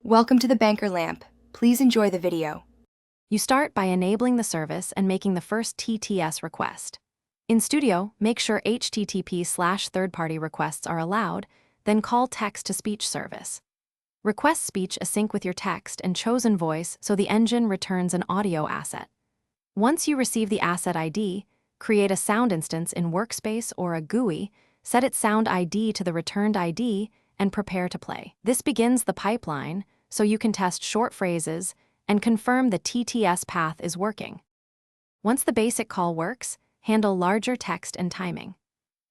Welcome to the Banker Lamp. Please enjoy the video. You start by enabling the service and making the first TTS request. In Studio, make sure HTTP/third-party requests are allowed, then call text-to-speech service. Request speech async with your text and chosen voice so the engine returns an audio asset. Once you receive the asset ID, create a sound instance in Workspace or a GUI, set its sound ID to the returned ID, and prepare to play. This begins the pipeline, so you can test short phrases and confirm the TTS path is working. Once the basic call works, handle larger text and timing.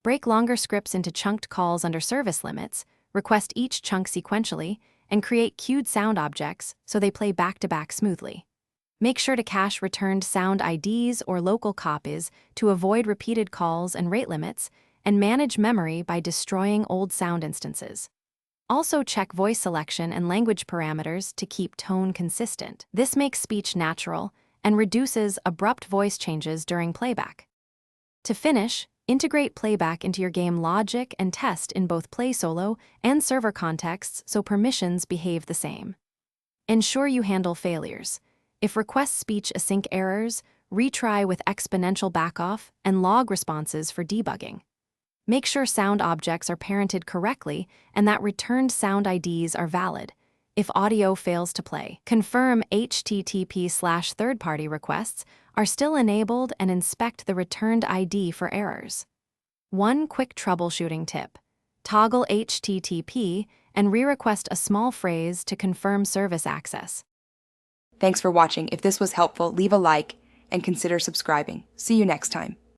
Break longer scripts into chunked calls under service limits, request each chunk sequentially, and create queued sound objects so they play back-to-back smoothly. Make sure to cache returned sound IDs or local copies to avoid repeated calls and rate limits, and manage memory by destroying old sound instances. Also check voice selection and language parameters to keep tone consistent. This makes speech natural and reduces abrupt voice changes during playback. To finish, integrate playback into your game logic and test in both play solo and server contexts so permissions behave the same. Ensure you handle failures. If request speech async errors, retry with exponential backoff and log responses for debugging. Make sure sound objects are parented correctly and that returned sound IDs are valid. If audio fails to play, confirm HTTP/third-party requests are still enabled and inspect the returned ID for errors. One quick troubleshooting tip: toggle HTTP and re-request a small phrase to confirm service access. Thanks for watching. If this was helpful, leave a like and consider subscribing. See you next time.